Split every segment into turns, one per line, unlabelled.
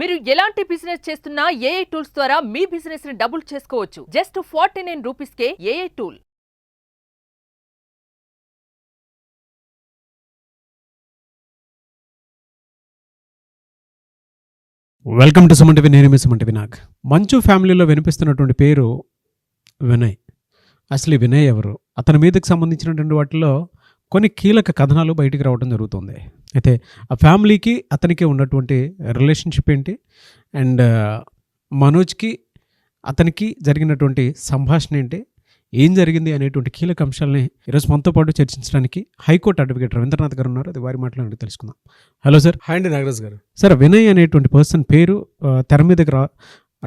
మీరు ఎలాంటి బిజినెస్ చేస్తున్నా ఏఐ టూల్స్ ద్వారా మీ బిజినెస్ ని డబుల్ చేసుకోవచ్చు. జస్ట్ 49 రూపీస్కే AI tool.
Welcome to Suman TV. నేను మీ సుమన్ టీవీ. నాకు మంచు ఫ్యామిలీలో వినిపిస్తున్నటువంటి పేరు వినయ్. అసలు ఈ వినయ్ ఎవరు? అతని మీదకి సంబంధించినటువంటి వాటిలో కొన్ని కీలక కథనాలు బయటికి రావడం జరుగుతుంది. అయితే ఆ ఫ్యామిలీకి అతనికి ఉన్నటువంటి రిలేషన్షిప్ ఏంటి, అండ్ మనోజ్కి అతనికి జరిగినటువంటి సంభాషణ ఏంటి, ఏం జరిగింది అనేటువంటి కీలక అంశాలని ఈరోజు మనతో పాటు చర్చించడానికి హైకోర్టు అడ్వకేట్ రవీంద్రనాథ్ గారు ఉన్నారు. అది వారి మాటలు తెలుసుకుందాం. Hello sir.
హాయ్ అండి నాగరాజ్ గారు.
సార్, వినయ్ అనేటువంటి పర్సన్ పేరు తెర మీదకి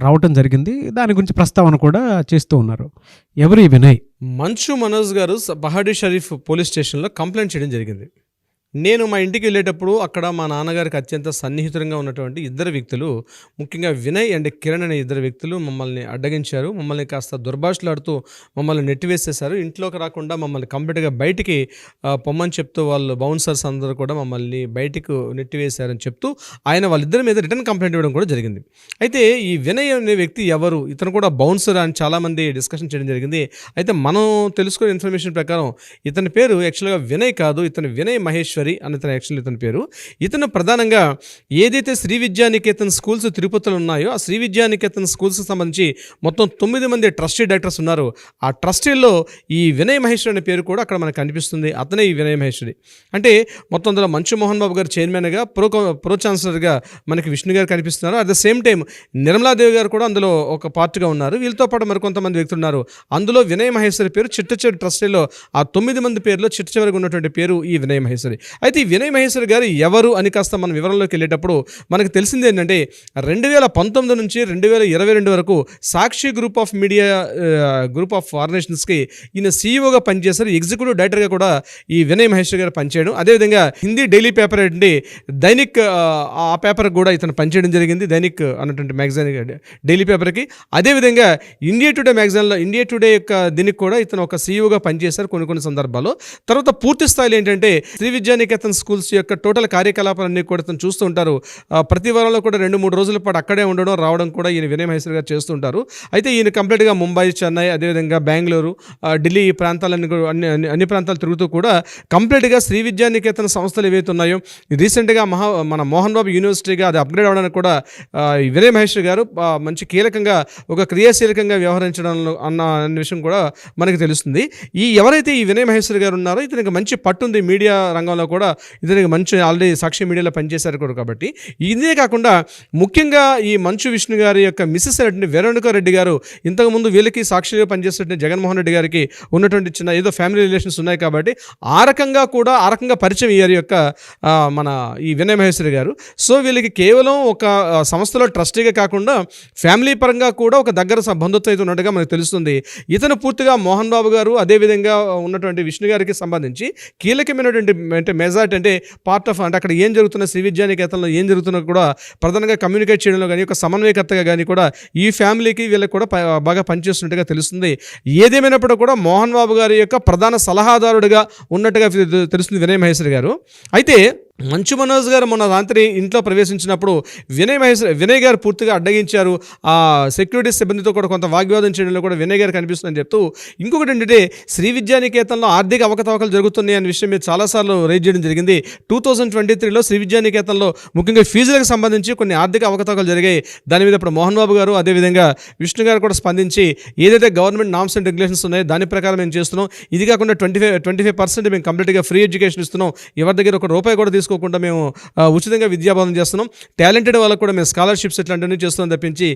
రావటం జరిగింది. దాని గురించి ప్రస్తావన కూడా చేస్తూ ఉన్నారు. ఎవరు ఈ వినయ్?
మంచు మనోజ్ గారు బహాడీ షరీఫ్ పోలీస్ స్టేషన్లో కంప్లైంట్ చేయడం జరిగింది. నేను మా ఇంటికి వెళ్ళేటప్పుడు అక్కడ మా నాన్నగారికి అత్యంత సన్నిహితంగా ఉన్నటువంటి ఇద్దరు వ్యక్తులు, ముఖ్యంగా వినయ్ అండ్ కిరణ్ అనే ఇద్దరు వ్యక్తులు మమ్మల్ని అడ్డగించారు. మమ్మల్ని కాస్త దుర్భాషలాడుతూ మమ్మల్ని నెట్టివేసేశారు. ఇంట్లోకి రాకుండా మమ్మల్ని కంప్లీట్గా బయటికి పొమ్మని చెప్తూ వాళ్ళు బౌన్సర్స్ అందరూ కూడా మమ్మల్ని బయటకు నెట్టివేశారని చెప్తూ వాళ్ళిద్దరి మీద రిటర్న్ కంప్లైంట్ ఇవ్వడం కూడా జరిగింది. అయితే ఈ వినయ్ అనే వ్యక్తి ఎవరు, ఇతను కూడా బౌన్సర్ అని చాలామంది డిస్కషన్ చేయడం జరిగింది. అయితే మనం తెలుసుకునే ఇన్ఫర్మేషన్ ప్రకారం ఇతని పేరు యాక్చువల్గా వినయ్ కాదు, ఇతను వినయ్ మహేశ్వరి అని ఇతని పేరు. ఇతను ప్రధానంగా ఏదైతే శ్రీ విద్యానికేతన్ స్కూల్స్ తిరుపతిలో ఉన్నాయో ఆ శ్రీ విద్యానికేతన్ స్కూల్స్కి సంబంధించి మొత్తం 9 మంది ట్రస్టీ డైరెక్టర్స్ ఉన్నారు. ఆ ట్రస్టీల్లో ఈ వినయ్ మహేశ్వరి అనే పేరు కూడా అక్కడ మనకు కనిపిస్తుంది. అతనే ఈ వినయ్ మహేశ్వరి. అంటే మొత్తం అందులో మంచు మోహన్ బాబు గారు చైర్మన్గా, ప్రో ఛాన్సలర్గా మనకి విష్ణు గారు కనిపిస్తున్నారు. At the same time Nirmala Devi గారు కూడా అందులో ఒక పార్ట్గా ఉన్నారు. వీళ్ళతో పాటు మరికొంతమంది వ్యక్తులు ఉన్నారు. అందులో వినయ్ మహేశ్వరి పేరు చిట్ట చివరి ట్రస్టీలో ఆ 9 మంది పేరులో చిట్ట చివరికి ఉన్నటువంటి పేరు ఈ వినయ్ మహేశ్వరి. అయితే ఈ వినయ్ మహేశ్వరి గారు ఎవరు అని కాస్త మన వివరంలోకి వెళ్ళేటప్పుడు మనకు తెలిసింది ఏంటంటే 2019 నుంచి 2022 వరకు Sakshi group of media group of ఆర్గనైజేషన్స్కి ఈయన సీఈఓగా పనిచేశారు. ఎగ్జిక్యూటివ్ డైరెక్టర్గా కూడా ఈ వినయ్ మహేశ్వరి గారు పనిచేయడం. అదేవిధంగా హిందీ డైలీ పేపర్ ఏంటి దైనిక్, ఆ పేపర్ కూడా ఇతను పనిచేయడం జరిగింది. దైనిక్ అన్నటువంటి మ్యాగజైన్ డైలీ పేపర్కి. అదేవిధంగా ఇండియా టుడే మ్యాగజైన్లో ఇండియా టుడే యొక్క దీనికి కూడా ఇతను ఒక సీఈఓగా పనిచేశారు కొన్ని సందర్భాల్లో. తర్వాత పూర్తి స్థాయిలో ఏంటంటే శ్రీ విద్యానికేతన్ స్కూల్స్ యొక్క టోటల్ కార్యకలాపాలన్నీ కూడా ఇతను చూస్తూ ఉంటారు. ప్రతి వారంలో కూడా 2-3 రోజుల పాటు అక్కడే ఉండడం రావడం కూడా ఈయన వినయ్ మహేశ్వరి గారు చేస్తుంటారు. అయితే ఈయన కంప్లీట్గా ముంబై, చెన్నై, అదేవిధంగా బెంగళూరు, ఢిల్లీ ఈ ప్రాంతాలన్నీ అన్ని ప్రాంతాలు తిరుగుతూ కూడా కంప్లీట్గా శ్రీ విద్యానికేతన్ సంస్థలు ఏవైతే ఉన్నాయో రీసెంట్గా మన మోహన్ బాబు యూనివర్సిటీగా అది అప్గ్రేడ్ అవ్వడానికి కూడా వినయ్ మహేశ్వరి గారు మంచి కీలకంగా ఒక క్రియాశీలకంగా వ్యవహరించడంలో అన్న విషయం కూడా మనకి తెలుస్తుంది. ఎవరైతే ఈ వినయ్ మహేశ్వరి గారు ఉన్నారో ఇతనికి మంచి పట్టుంది మీడియా రంగంలో కూడా. ఇతనికి మంచి ఆల్రెడీ సాక్షి మీడియాలో పనిచేశారు కూడా. కాబట్టి ఇదే కాకుండా ముఖ్యంగా ఈ మంచు విష్ణు గారి యొక్క మిస్సెస్ అయినటువంటి వెరోనికా రెడ్డి గారు ఇంతకుముందు వీళ్ళకి సాక్షిగా పనిచేసేటువంటి జగన్మోహన్ రెడ్డి గారికి ఉన్నటువంటి చిన్న ఏదో ఫ్యామిలీ రిలేషన్స్ ఉన్నాయి. కాబట్టి ఆ రకంగా పరిచయం అయ్యారు యొక్క మన ఈ వినయ్ మహేశ్వరి గారు. సో వీళ్ళకి కేవలం ఒక సంస్థలో ట్రస్టీగా కాకుండా ఫ్యామిలీ పరంగా కూడా ఒక దగ్గర బంధుత్వం అయితే ఉన్నట్టుగా మనకు తెలుస్తుంది. ఇతను పూర్తిగా మోహన్ బాబు గారు అదేవిధంగా ఉన్నటువంటి విష్ణు గారికి సంబంధించి కీలకమైనటువంటి అంటే మెజార్టీ అంటే పార్ట్ ఆఫ్ అంటే అక్కడ ఏం జరుగుతున్న శ్రీ విద్యానికేతన్లో ఏం జరుగుతున్నా కూడా ప్రధానంగా కమ్యూనికేట్ చేయడంలో కానీ ఒక సమన్వయకర్తగా కానీ కూడా ఈ ఫ్యామిలీకి వీళ్ళకి కూడా బాగా పనిచేస్తున్నట్టుగా తెలుస్తుంది. ఏదేమైనప్పుడు కూడా మోహన్ బాబు గారి యొక్క ప్రధాన సలహాదారుడిగా ఉన్నట్టుగా తెలుస్తుంది వినయ్ మహేశ్వరి గారు. అయితే మంచు మనోజ్ గారు మొన్న రాత్రి ఇంట్లో ప్రవేశించినప్పుడు వినయ్ గారు పూర్తిగా అడ్డగించారు. ఆ సెక్యూరిటీ సిబ్బందితో కూడా కొంత వాగ్వాదం చేయడంలో కూడా వినయ్ గారు కనిపిస్తుందని చెప్తూ, ఇంకొకటి ఏంటంటే శ్రీ విద్యానికేతన్లో ఆర్థిక అవకతవకలు జరుగుతున్నాయి అనే విషయం మీరు చాలాసార్లు రైజ్ చేయడం జరిగింది. 2023లో శ్రీ విద్యానికేతన్లో ముఖ్యంగా ఫీజులకు సంబంధించి కొన్ని ఆర్థిక అవకతవకలు జరిగాయి. దాని మీద ఇప్పుడు మోహన్ బాబు గారు అదేవిధంగా విష్ణు గారు కూడా స్పందించి ఏదైతే గవర్నమెంట్ నామ్స్ అండ్ రెగ్యులేషన్స్ ఉన్నాయో దాని ప్రకారం మేము చేస్తున్నాం. ఇది కాకుండా 25% మేము కంప్లీట్గా ఫ్రీ ఎడ్యుకేషన్ ఇస్తున్నాం. ఎవరి దగ్గర ఒక రూపాయి కూడా తీసుకోకుండా మేము ఉచితంగా విద్యాబోధన చేస్తున్నాం. టాలెంటెడ్ వాళ్ళకు కూడా మేము స్కాలర్షిప్స్ ఇట్లాంటివన్నీ చేస్తున్నాం తప్పించి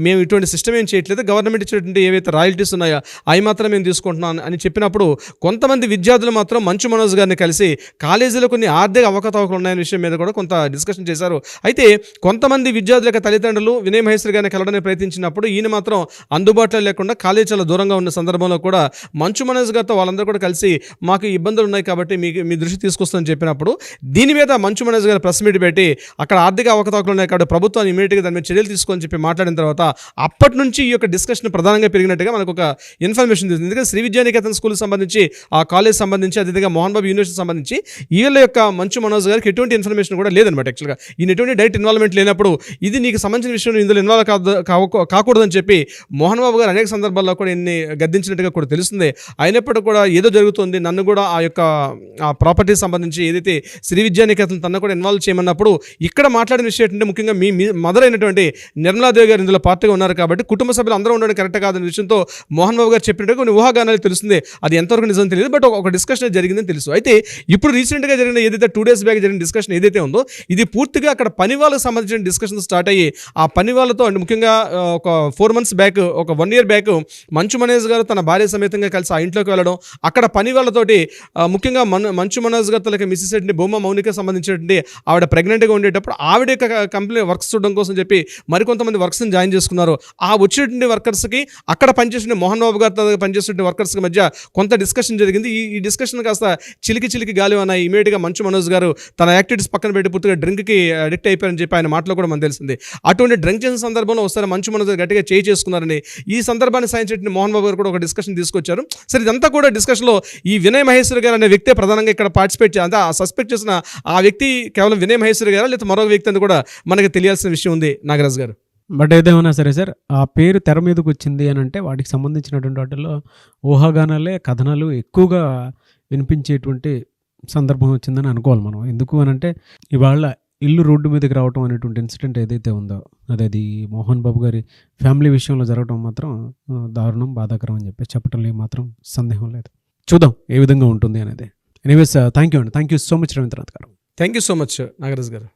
మేము ఇటువంటి సిస్టమ్ ఏం చేయట్లేదు. గవర్నమెంట్ ఇచ్చినటువంటి ఏవైతే రాయల్టీస్ ఉన్నాయో అవి మాత్రం మేము తీసుకుంటున్నాం అని చెప్పినప్పుడు కొంతమంది విద్యార్థులు మాత్రం మంచు మనోజ్ గారిని కలిసి కాలేజీలో కొన్ని ఆర్థిక అవకతవకలు ఉన్నాయనే విషయం మీద కూడా కొంత డిస్కషన్ చేశారు. అయితే కొంతమంది విద్యార్థుల యొక్క తల్లిదండ్రులు వినయ్ మహేశ్వరి గారిని కలవడానికి ప్రయత్నించినప్పుడు ఈయన మాత్రం అందుబాటులో లేకుండా కాలేజీ చాలా దూరంగా ఉన్న సందర్భంలో కూడా మంచు మనోజ్ గారితో వాళ్ళందరూ కూడా కలిసి మాకు ఇబ్బందులు ఉన్నాయి కాబట్టి మీ దృష్టి తీసుకొస్తామని చెప్పినప్పుడు దీని మీద మంచు మనోజ్ గారు ప్రెస్ మీట్ పెట్టి అక్కడ ఆర్థిక అవకతవకలు ఉన్నాయి కాబట్టి ప్రభుత్వం ఇమీడియట్గా దాని మీద చర్యలు తీసుకోని చెప్పి మాట్లాడిన తర్వాత అప్పటి నుంచి ఈ యొక్క డిస్కషన్ ప్రధానంగా పెరిగినట్టుగా మనకు ఒక ఇన్ఫర్మేషన్ తెలిసింది. ఎందుకంటే శ్రీ విద్యానికేతన్ స్కూల్కి సంబంధించి ఆ కాలేజ్ సంబంధించి అదేవిధంగా మోహన్ బాబు యూనివర్సిటీ సంబంధించి వీళ్ళ యొక్క మంచు మనోజ్ గారికి ఎటువంటి ఇన్ఫర్మేషన్ కూడా లేదనమాట. యాక్చువల్గా ఈయన ఎటువంటి డైరెక్ట్ ఇన్వాల్వ్మెంట్ లేనప్పుడు ఇది నీకు సంబంధించిన విషయం ఇందులో ఇన్వాల్వ్ కాకూడదని చెప్పి మోహన్ బాబు గారు అనేక సందర్భాల్లో కూడా ఇన్ని గద్దించినట్టుగా కూడా తెలుస్తుంది. అయినప్పటికీ కూడా ఏదో జరుగుతుంది, నన్ను కూడా ఆ యొక్క ప్రాపర్టీకి సంబంధించి ఏదైతే శ్రీ విద్యానికేతన్ తన కూడా ఇన్వాల్వ్ చేయమన్నప్పుడు ఇక్కడ మాట్లాడిన విషయం ఏంటంటే ముఖ్యంగా మీ మదర్ అయినటువంటి నిర్మలాదేవి గారు ఇందులో పార్టీగా ఉన్నారు కాబట్టి కుటుంబ సభ్యులు అందరూ ఉండడం కరెక్ట్ కాదనే విషయంతో మోహన్ బాబు గారు చెప్పినట్టుగా కొన్ని ఊహాగానాలు తెలుస్తుంది. అది ఎంతవరకు నిజం తెలియదు, బట్ ఒక డిస్కషన్ జరిగిందని తెలుసు. అయితే ఇప్పుడు రీసెంట్గా జరిగిన ఏదైతే 2 days బ్యాక్ జరిగిన డిస్కషన్ ఏదైతే ఉందో ఇది పూర్తిగా అక్కడ పని వాళ్ళకి సంబంధించిన డిస్కషన్ స్టార్ట్ అయ్యి ఆ పని వాళ్ళతో అంటే ముఖ్యంగా ఒక 4 months బ్యాక్, ఒక 1 year బ్యాక్ మంచు మనోజ్ గారు తన భార్య సమేతంగా కలిసి ఆ ఇంట్లోకి వెళ్ళడం, అక్కడ పని వాళ్ళతోటి ముఖ్యంగా మంచు మనోజ్ గారు తనకి మిస్సెస్ బొమ్మ మౌనిక సంబంధించినటువంటి ఆవిడ ప్రెగ్నెంట్గా ఉండేటప్పుడు ఆవిడ యొక్క కంపెనీ వర్క్స్ చూడడం కోసం చెప్పి మరికొంతమంది వర్క్స్ని జాయిన్ చేసుకున్నారు. ఆ వచ్చినటువంటి వర్కర్స్కి అక్కడ పనిచేసిన మోహన్ బాబు గారితో పనిచేస్తున్న వర్కర్స్కి మధ్య కొంత డిస్కషన్ జరిగింది. ఈ డిస్కషన్ కాస్త చిలికి గాలి అన్నాయి. ఇమీడియట్గా మంచు మనోజ్ గారు తన యాక్టివిటీస్ పక్కన పెట్టి పూర్తిగా డ్రింక్కి అడిక్ట్ అయిపోయారని చెప్పి ఆయన మాటలో కూడా మనకు తెలిసింది. అటువంటి డ్రింక్ చేసిన సందర్భంలో ఒకసారి మంచు మనోజ్ గారు గట్టిగా చేసుకున్నారని ఈ సందర్భాన్ని సాధించిన మోహన్ బాబు గారు కూడా ఒక డిస్కషన్ తీసుకొచ్చారు. సరే ఇదంతా కూడా డిస్కషన్లో ఈ వినయ్ మహేశ్వరి గారు అనే వ్యక్తే ప్రధానంగా ఇక్కడ పార్టిసిపేట్ అంటే సస్పెక్ట్ చేసిన ఆ వ్యక్తి కేవలం వినయ్ మహేశ్వరి గారా లేదా మరొక వ్యక్తి అని కూడా మనకి తెలియాల్సిన విషయం ఉంది నాగరాజ్ గారు.
బట్ ఏదేమన్నా సరే సార్, ఆ పేరు తెర మీదకి వచ్చింది అని అంటే వాటికి సంబంధించినటువంటి వాటిల్లో ఊహాగానాలే, కథనాలు ఎక్కువగా వినిపించేటువంటి సందర్భం వచ్చిందని అనుకోవాలి మనం. ఎందుకు అని అంటే ఇవాళ ఇల్లు రోడ్డు మీదకి రావటం అనేటువంటి ఇన్సిడెంట్ ఏదైతే ఉందో అది మోహన్ బాబు గారి ఫ్యామిలీ విషయంలో జరగడం మాత్రం దారుణం, బాధాకరం అని చెప్పి చెప్పడంలో మాత్రం సందేహం లేదు. చూద్దాం ఏ విధంగా ఉంటుంది అనేది. ఎనీవేస్ థ్యాంక్ యూ అండి. Thank you so much Ravindranath garu.
Thank you so much Nagaraj గారు.